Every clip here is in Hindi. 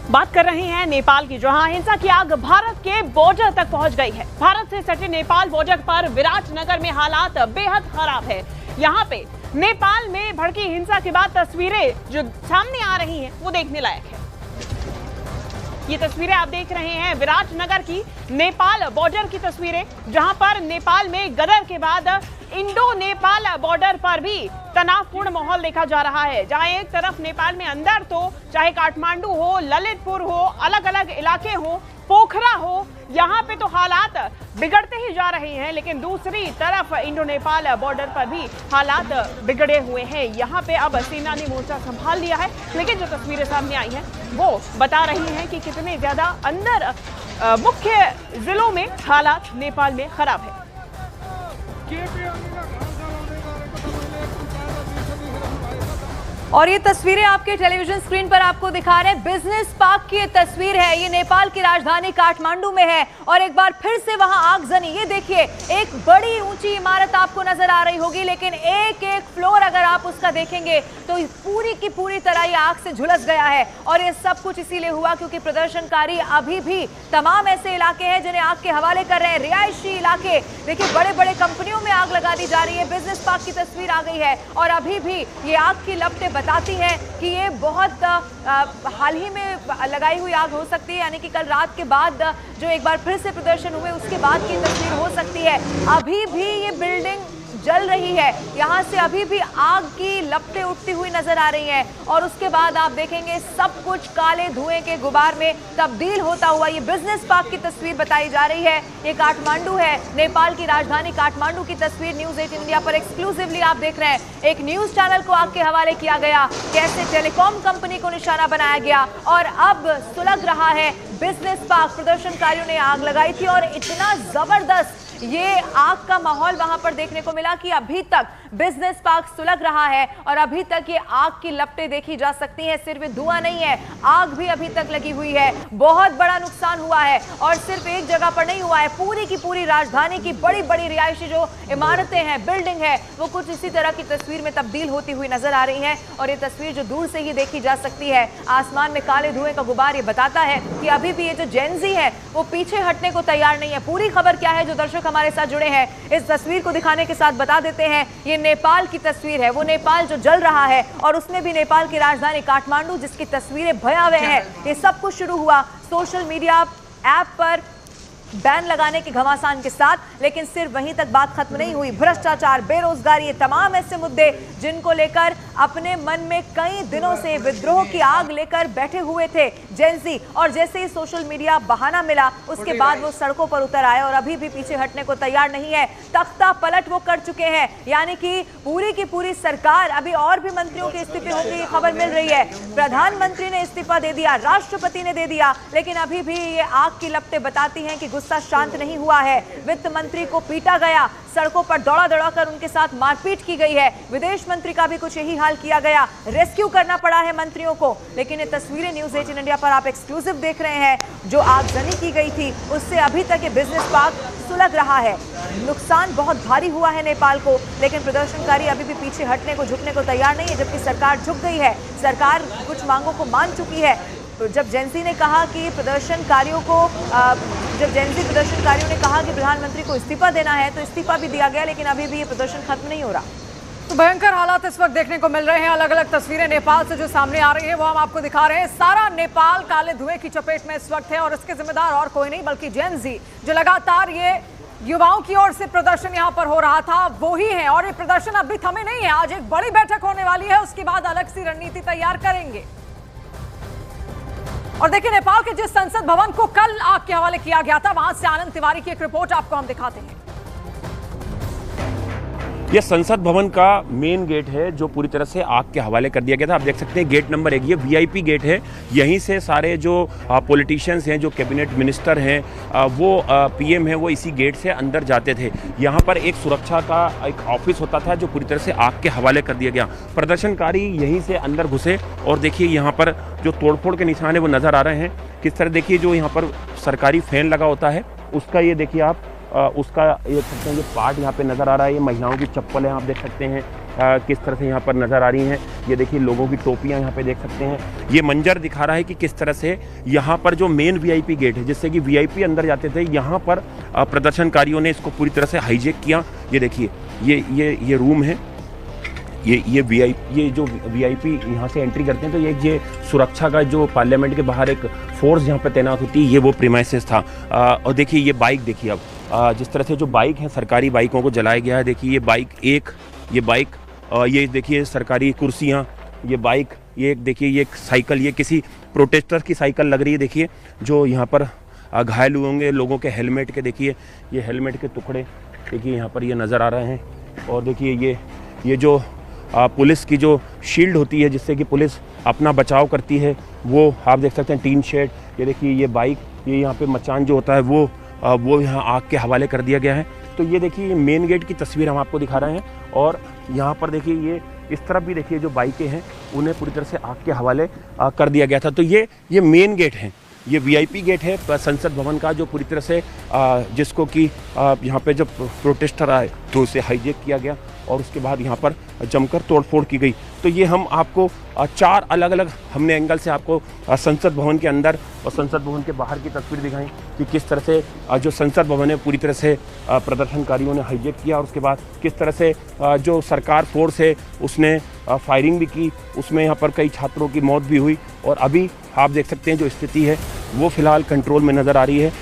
बात कर रहे हैं नेपाल की, जहां हिंसा की आग भारत के बॉर्डर तक पहुंच गई है। भारत से सटे नेपाल बॉर्डर पर विराटनगर में हालात बेहद खराब है। यहां पे नेपाल में भड़की हिंसा के बाद तस्वीरें जो सामने आ रही हैं वो देखने लायक है। ये तस्वीरें आप देख रहे हैं विराटनगर की, नेपाल बॉर्डर की तस्वीरें, जहां पर नेपाल में गदर के बाद इंडो नेपाल बॉर्डर पर भी तनावपूर्ण माहौल देखा जा रहा है। जहां एक तरफ नेपाल में अंदर तो चाहे काठमांडू हो, ललितपुर हो, अलग अलग इलाके हो, पोखरा हो, यहाँ पे तो हालात बिगड़ते ही जा रहे हैं, लेकिन दूसरी तरफ इंडो नेपाल बॉर्डर पर भी हालात बिगड़े हुए हैं। यहाँ पे अब सेना ने मोर्चा संभाल लिया है, लेकिन जो तस्वीरें सामने आई हैं वो बता रही हैं कि कितने ज्यादा अंदर मुख्य जिलों में हालात नेपाल में खराब है। और ये तस्वीरें आपके टेलीविजन स्क्रीन पर आपको दिखा रहे हैं, बिजनेस पार्क की ये तस्वीर है। ये नेपाल की राजधानी काठमांडू में है और एक बार फिर से वहां आगजनी। ये देखिए, एक बड़ी ऊंची इमारत आपको नजर आ रही होगी, लेकिन एक एक फ्लोर अगर आप उसका देखेंगे तो पूरी की पूरी तरह ये आग से झुलस गया है। और ये सब कुछ इसीलिए हुआ क्योंकि प्रदर्शनकारी अभी भी तमाम ऐसे इलाके हैं जिन्हें आग के हवाले कर रहे हैं। रिहायशी इलाके, देखिए बड़े बड़े कंपनियों में आग लगा दी जा रही है। बिजनेस पार्क की तस्वीर आ गई है और अभी भी ये आग की लपटें बताती हैं कि ये बहुत हाल ही में लगाई हुई आग हो सकती है, यानी कि कल रात के बाद जो एक बार फिर से प्रदर्शन हुए उसके बाद की तस्वीर हो सकती है। अभी भी ये बिल्डिंग जल रही है, यहाँ से अभी भी आग की लपटें उठती हुई नजर आ रही हैं और उसके बाद आप देखेंगे सब कुछ काले धुएं के गुबार में तब्दील होता हुआ। ये बिजनेस पार्क की तस्वीर बताई जा रही है। ये काठमांडू है, नेपाल की राजधानी काठमांडू की तस्वीर न्यूज 8 इंडिया पर एक्सक्लूसिवली आप देख रहे हैं। एक न्यूज चैनल को आग के हवाले किया गया, कैसे टेलीकॉम कंपनी को निशाना बनाया गया और अब सुलग रहा है बिजनेस पार्क। प्रदर्शनकारियों ने आग लगाई थी और इतना जबरदस्त ये आग का माहौल वहां पर देखने को मिला कि अभी तक बिजनेस पार्क सुलग रहा है और अभी तक ये आग की लपटें देखी जा सकती हैं। सिर्फ धुआं नहीं है, आग भी अभी तक लगी हुई है। बहुत बड़ा नुकसान हुआ है और सिर्फ एक जगह पर नहीं हुआ है, पूरी की पूरी राजधानी की बड़ी बड़ी रिहायशी जो इमारतें हैं, बिल्डिंग है, वो कुछ इसी तरह की तस्वीर में तब्दील होती हुई नजर आ रही है। और ये तस्वीर जो दूर से ही देखी जा सकती है, आसमान में काले धुएं का गुबार, ये बताता है कि अभी भी ये जो जेनजी है वो पीछे हटने को तैयार नहीं है। पूरी खबर क्या है, जो दर्शक हमारे साथ जुड़े हैं इस तस्वीर को दिखाने के साथ बता देते हैं। ये नेपाल की तस्वीर है, वो नेपाल जो जल रहा है और उसमें भी नेपाल की राजधानी काठमांडू जिसकी तस्वीरें भयावह है। ये सब कुछ शुरू हुआ सोशल मीडिया ऐप पर बैन लगाने के घमासान के साथ, लेकिन सिर्फ वहीं तक बात खत्म नहीं हुई। भ्रष्टाचार, बेरोजगारी, ये तमाम ऐसे मुद्दे जिनको लेकर अपने मन में कई दिनों से विद्रोह की आग लेकर बैठे हुए थे जेनजी, और जैसे ही सोशल मीडिया बहाना मिला उसके बाद वो सड़कों पर उतर आए और अभी भी पीछे हटने को तैयार नहीं है। तख्ता पलट वो कर चुके हैं, यानी कि पूरी की पूरी सरकार, अभी और भी मंत्रियों के इस्तीफे होने की खबर मिल रही है। प्रधानमंत्री ने इस्तीफा दे दिया, राष्ट्रपति ने दे दिया, लेकिन अभी भी ये आग की लपटें बताती हैं कि गुस्सा शांत नहीं हुआ है। वित्त मंत्री को पीटा गया, सड़कों पर दौड़ा दौड़ा कर उनके साथ मारपीट की गई है। विदेश मंत्री का भी कुछ यही हाल किया गया, रेस्क्यू करना पड़ा है मंत्रियों को। लेकिन ये तस्वीरें न्यूज 8 इंडिया पर आप एक्सक्लूसिव देख रहे हैं। जो आगजनी की गई थी उससे अभी तक ये बिजनेस पार्क सुलग रहा है। नुकसान बहुत भारी हुआ है नेपाल को, लेकिन प्रदर्शनकारी अभी भी पीछे हटने को, झुकने को तैयार नहीं है, जबकि सरकार झुक गई है। सरकार कुछ मांगों को मान चुकी है। जब जेनजी ने कहा कि प्रदर्शनकारियों को प्रदर्शनकारियों ने कहा कि प्रधानमंत्री को इस्तीफा देना है तो इस्तीफा भी दिया गया, लेकिन अभी भी ये प्रदर्शन खत्म नहीं हो रहा। तो भयंकर हालात इस वक्त देखने को मिल रहे हैं। अलग अलग तस्वीरें नेपाल से जो सामने आ रही है वो हम आपको दिखा रहे हैं। सारा नेपाल काले धुएं की चपेट में इस वक्त है और इसके जिम्मेदार और कोई नहीं बल्कि जेनजी, जो लगातार ये युवाओं की ओर से प्रदर्शन यहाँ पर हो रहा था वो ही है। और ये प्रदर्शन अब भी थमे नहीं है, आज एक बड़ी बैठक होने वाली है, उसके बाद अलग सी रणनीति तैयार करेंगे। और देखिए, नेपाल के जिस संसद भवन को कल आग के हवाले किया गया था, वहां से आनंद तिवारी की एक रिपोर्ट आपको हम दिखाते हैं। यह संसद भवन का मेन गेट है जो पूरी तरह से आग के हवाले कर दिया गया था। आप देख सकते हैं गेट नंबर 1, ये वीआईपी गेट है। यहीं से सारे जो पॉलिटिशियंस हैं, जो कैबिनेट मिनिस्टर हैं, वो पीएम हैं, वो इसी गेट से अंदर जाते थे। यहाँ पर एक सुरक्षा का एक ऑफिस होता था जो पूरी तरह से आग के हवाले कर दिया गया। प्रदर्शनकारी यहीं से अंदर घुसे और देखिए यहाँ पर जो तोड़फोड़ के निशान है वो नज़र आ रहे हैं। किस तरह देखिए जो यहाँ पर सरकारी फैन लगा होता है उसका ये देखिए आप उसका ये सकते हैं, ये पार्ट यहाँ पे नज़र आ रहा है। ये महिलाओं की चप्पल है, आप देख सकते हैं। किस तरह से यहाँ पर नज़र आ रही हैं। ये देखिए लोगों की टोपियाँ यहाँ पे देख सकते हैं। ये मंजर दिखा रहा है कि किस तरह से यहाँ पर जो मेन वीआईपी गेट है, जिससे कि वीआईपी अंदर जाते थे, यहाँ पर प्रदर्शनकारियों ने इसको पूरी तरह से हाईजैक किया। ये देखिए ये रूम है, ये जो वीआईपी यहाँ से एंट्री करते हैं, तो ये सुरक्षा का जो पार्लियामेंट के बाहर एक फोर्स यहाँ पे तैनात होती है, ये वो प्रीमाइसेस था। और देखिए ये बाइक देखिए, अब जिस तरह से जो बाइक है, सरकारी बाइकों को जलाया गया है। देखिए ये बाइक ये देखिए सरकारी कुर्सियाँ, ये बाइक, ये देखिए ये साइकिल, ये किसी प्रोटेस्टर की साइकिल लग रही है। देखिए जो यहाँ पर घायल हुए होंगे लोगों के हेलमेट के, देखिए ये हेलमेट के टुकड़े देखिए यहाँ पर ये नज़र आ रहे हैं। और देखिए ये जो पुलिस की जो शील्ड होती है, जिससे कि पुलिस अपना बचाव करती है, वो आप देख सकते हैं, टीन शेड। ये देखिए ये बाइक, ये यहाँ पे मचान जो होता है वो यहाँ आग के हवाले कर दिया गया है। तो ये देखिए ये मेन गेट की तस्वीर हम आपको दिखा रहे हैं। और यहाँ पर देखिए ये इस तरफ भी देखिए जो बाइकें हैं उन्हें पूरी तरह से आग के हवाले कर दिया गया था। तो ये मेन गेट है, ये वीआईपी गेट है संसद भवन का, जो पूरी तरह से जिसको कि यहाँ पे जब प्रोटेस्टर आए तो उसे हाईजैक किया गया और उसके बाद यहाँ पर जमकर तोड़फोड़ की गई। तो ये हम आपको 4 अलग अलग हमने एंगल से आपको संसद भवन के अंदर और संसद भवन के बाहर की तस्वीर दिखाई कि किस तरह से जो संसद भवन है पूरी तरह से प्रदर्शनकारियों ने हाईजैक किया, और उसके बाद किस तरह से जो सरकार फोर्स है उसने फायरिंग भी की, उसमें यहाँ पर कई छात्रों की मौत भी हुई। और अभी आप देख सकते हैं जो स्थिति है वो फिलहाल कंट्रोल में नज़र आ रही है।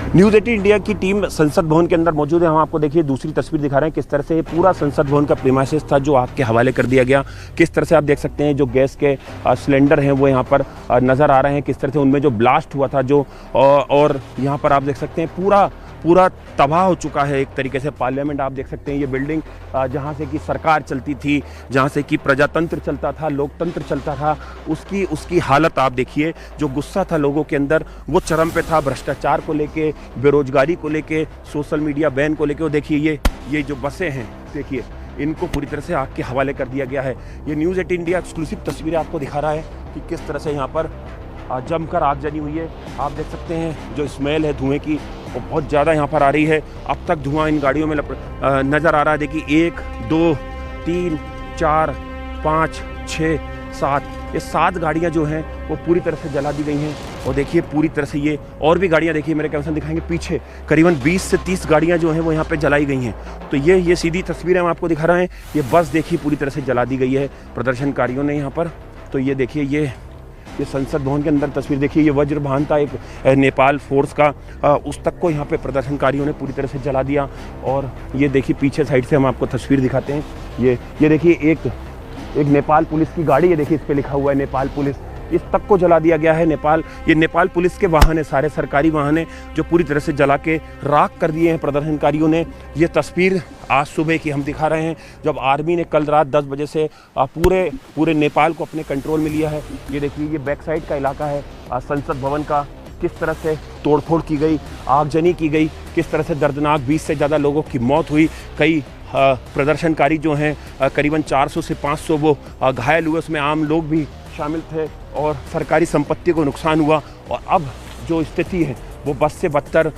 न्यूज़ 18 इंडिया की टीम संसद भवन के अंदर मौजूद है। हम आपको देखिए दूसरी तस्वीर दिखा रहे हैं किस तरह से पूरा संसद भवन का प्रीमाइसेस था जो आग के हवाले कर दिया गया। किस तरह से आप देख सकते हैं जो गैस के सिलेंडर हैं वो यहाँ पर नज़र आ रहे हैं, किस तरह से उनमें जो ब्लास्ट हुआ था जो और यहाँ पर आप देख सकते हैं पूरा तबाह हो चुका है एक तरीके से। पार्लियामेंट आप देख सकते हैं, ये बिल्डिंग जहाँ से कि सरकार चलती थी, जहाँ से कि प्रजातंत्र चलता था, लोकतंत्र चलता था, उसकी हालत आप देखिए। जो गुस्सा था लोगों के अंदर वो चरम पे था, भ्रष्टाचार को लेके, बेरोजगारी को लेके, सोशल मीडिया बैन को लेके। देखिए ये जो बसें हैं देखिए इनको पूरी तरह से आग के हवाले कर दिया गया है। ये न्यूज़ 18 इंडिया एक्सक्लूसिव तस्वीरें आपको दिखा रहा है कि किस तरह से यहाँ पर जमकर आगजनी हुई है। आप देख सकते हैं जो स्मेल है धुएं की वो बहुत ज़्यादा यहाँ पर आ रही है। अब तक धुआं इन गाड़ियों में नज़र आ रहा है। देखिए 1 2 3 4 5 6 7 ये 7 गाड़ियाँ जो हैं वो पूरी तरह से जला दी गई हैं। और देखिए पूरी तरह से ये और भी गाड़ियाँ देखिए मेरे कैमरे से दिखाएंगे, पीछे करीबन 20 से 30 गाड़ियाँ जो हैं वो यहाँ पे जलाई गई हैं। तो ये सीधी तस्वीरें हम आपको दिखा रहे हैं। ये बस देखिए पूरी तरह से जला दी गई है प्रदर्शनकारियों ने यहाँ पर। तो ये देखिए ये संसद भवन के अंदर तस्वीर देखिए, ये वज्रवाहन था एक नेपाल फोर्स का, उस तक को यहाँ पे प्रदर्शनकारियों ने पूरी तरह से जला दिया। और ये देखिए पीछे साइड से हम आपको तस्वीर दिखाते हैं। ये देखिए एक नेपाल पुलिस की गाड़ी है, देखिए इस पे लिखा हुआ है नेपाल पुलिस, इस तक को जला दिया गया है। ये नेपाल पुलिस के वाहन है, सारे सरकारी वाहन है जो पूरी तरह से जला के राख कर दिए हैं प्रदर्शनकारियों ने। ये तस्वीर आज सुबह की हम दिखा रहे हैं जब आर्मी ने कल रात 10 बजे से पूरे नेपाल को अपने कंट्रोल में लिया है। ये देखिए ये बैक साइड का इलाका है संसद भवन का, किस तरह से तोड़फोड़ की गई, आगजनी की गई, किस तरह से दर्दनाक 20 से ज़्यादा लोगों की मौत हुई। कई प्रदर्शनकारी जो हैं करीबन 400 से 500 वो घायल हुए, उसमें आम लोग भी शामिल थे और सरकारी संपत्ति को नुकसान हुआ। और अब जो स्थिति है वो बस से बदतर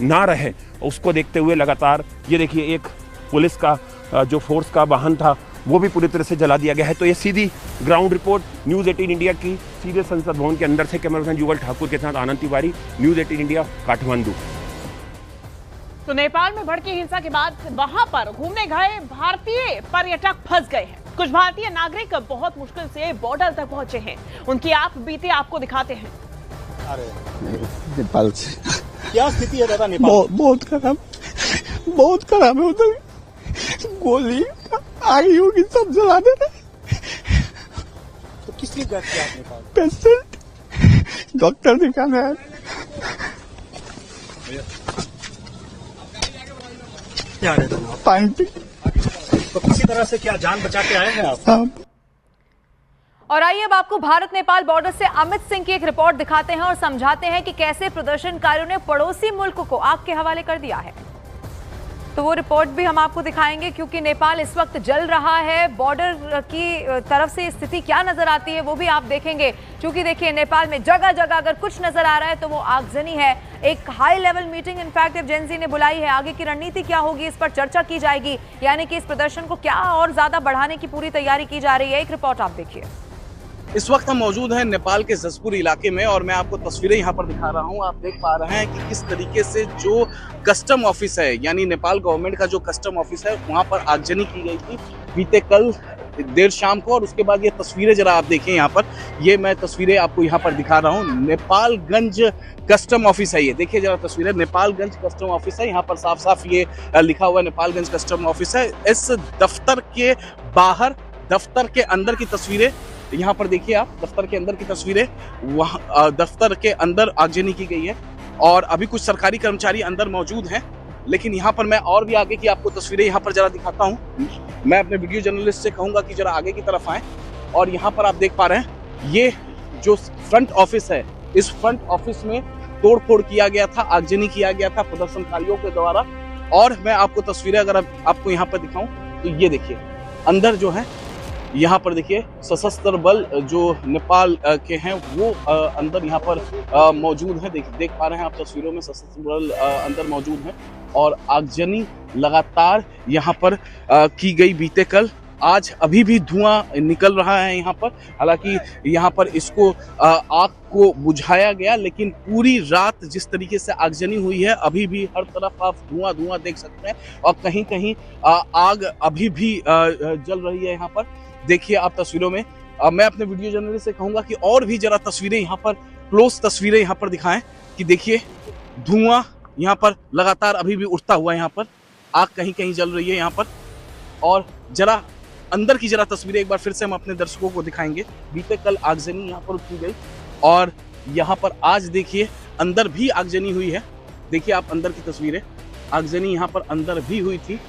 ना रहे उसको देखते हुए लगातार ये देखिए एक पुलिस का जो फोर्स का वाहन था वो भी पूरी तरह से जला दिया गया है। तो ये सीधी ग्राउंड रिपोर्ट न्यूज़ 18 इंडिया की सीधे संसद भवन के अंदर से कैमरामैन युगल ठाकुर के साथ आनंद तिवारी, न्यूज़ 18 इंडिया, काठमांडू। तो नेपाल में भड़की हिंसा के बाद वहां पर घूमने गए भारतीय पर्यटक फंस गए हैं। कुछ भारतीय नागरिक बहुत मुश्किल से बॉर्डर तक पहुंचे हैं, उनकी आप बीते आपको दिखाते हैं। नेपाल से क्या स्थिति है दादा नेपाल? बहुत खराब है, उधर गोली आगी होगी, सब जला दे रहे। तो किस लिए गए थे आप नेपाल? पेशेंट, डॉक्टर दिखाना है। क्या पानी तो किसी तरह से क्या जान बचा के आए हैं आप? हाँ। और आइए अब आपको भारत नेपाल बॉर्डर से अमित सिंह की एक रिपोर्ट दिखाते हैं और समझाते हैं कि कैसे प्रदर्शनकारियों ने पड़ोसी मुल्क को आग के हवाले कर दिया है। तो वो रिपोर्ट भी हम आपको दिखाएंगे क्योंकि नेपाल इस वक्त जल रहा है। बॉर्डर की तरफ से स्थिति क्या नजर आती है वो भी आप देखेंगे, क्योंकि देखिए नेपाल में जगह जगह अगर कुछ नजर आ रहा है तो वो आगजनी है। एक high level meeting in fact Gen Z ने बुलाई है। आगे की रणनीति क्या होगी, इस पर चर्चा की जाएगी, यानी कि इस प्रदर्शन को क्या और ज्यादा बढ़ाने की पूरी तैयारी की जा रही है। एक रिपोर्ट आप देखिए। इस वक्त हम मौजूद हैं नेपाल के जसपुर इलाके में और मैं आपको तस्वीरें यहाँ पर दिखा रहा हूँ। आप देख पा रहे हैं कि किस तरीके से जो कस्टम ऑफिस है, यानी नेपाल गवर्नमेंट का जो कस्टम ऑफिस है, वहाँ पर आगजनी की गई थी बीते कल देर शाम को। और उसके बाद ये तस्वीरें जरा आप देखें यहाँ पर, ये मैं तस्वीरें आपको यहाँ पर दिखा रहा हूँ। नेपालगंज कस्टम ऑफिस है, ये देखिए जरा तस्वीरें, नेपालगंज कस्टम ऑफिस है। यहाँ पर साफ साफ ये लिखा हुआ है नेपालगंज कस्टम ऑफिस है। इस दफ्तर के बाहर, दफ्तर के अंदर की तस्वीरें यहाँ पर देखिए आप, दफ्तर के अंदर की तस्वीरें, वहाँ दफ्तर के अंदर आगजनी की गई है और अभी कुछ सरकारी कर्मचारी अंदर मौजूद हैं। लेकिन यहाँ पर मैं और भी आगे की आपको तस्वीरें यहाँ पर जरा दिखाता हूँ। मैं अपने वीडियो जर्नलिस्ट से कहूँगा कि जरा आगे की तरफ आएँ। और यहाँ पर आप देख पा रहे हैं ये जो फ्रंट ऑफिस है, इस फ्रंट ऑफिस में तोड़फोड़ किया गया था, आगजनी किया गया था प्रदर्शनकारियों के द्वारा। और मैं आपको तस्वीरें अगर आपको यहाँ पर दिखाऊं तो ये देखिए, अंदर जो है यहाँ पर देखिए सशस्त्र बल जो नेपाल के हैं वो अंदर यहाँ पर मौजूद है। देख पा रहे हैं आप तस्वीरों में, सशस्त्र बल अंदर मौजूद है और आगजनी लगातार यहाँ पर की गई बीते कल। आज अभी भी धुआं निकल रहा है यहाँ पर, हालांकि यहाँ पर इसको आग को बुझाया गया, लेकिन पूरी रात जिस तरीके से आगजनी हुई है, अभी भी हर तरफ आप धुआं देख सकते हैं और कहीं कहीं आग अभी भी जल रही है यहाँ पर। देखिए आप तस्वीरों में। मैं अपने वीडियो जर्नलिस्ट से कहूंगा कि और भी जरा तस्वीरें यहाँ पर, क्लोज तस्वीरें यहाँ पर दिखाएं कि देखिए धुआं यहाँ पर लगातार अभी भी उठता हुआ, यहाँ पर आग कहीं कहीं जल रही है यहाँ पर। और जरा अंदर की जरा तस्वीरें एक बार फिर से हम अपने दर्शकों को दिखाएंगे। बीते कल आगजनी यहाँ पर की गई और यहाँ पर आज देखिए अंदर भी आगजनी हुई है। देखिए आप अंदर की तस्वीरें, आगजनी यहाँ पर अंदर भी हुई थी।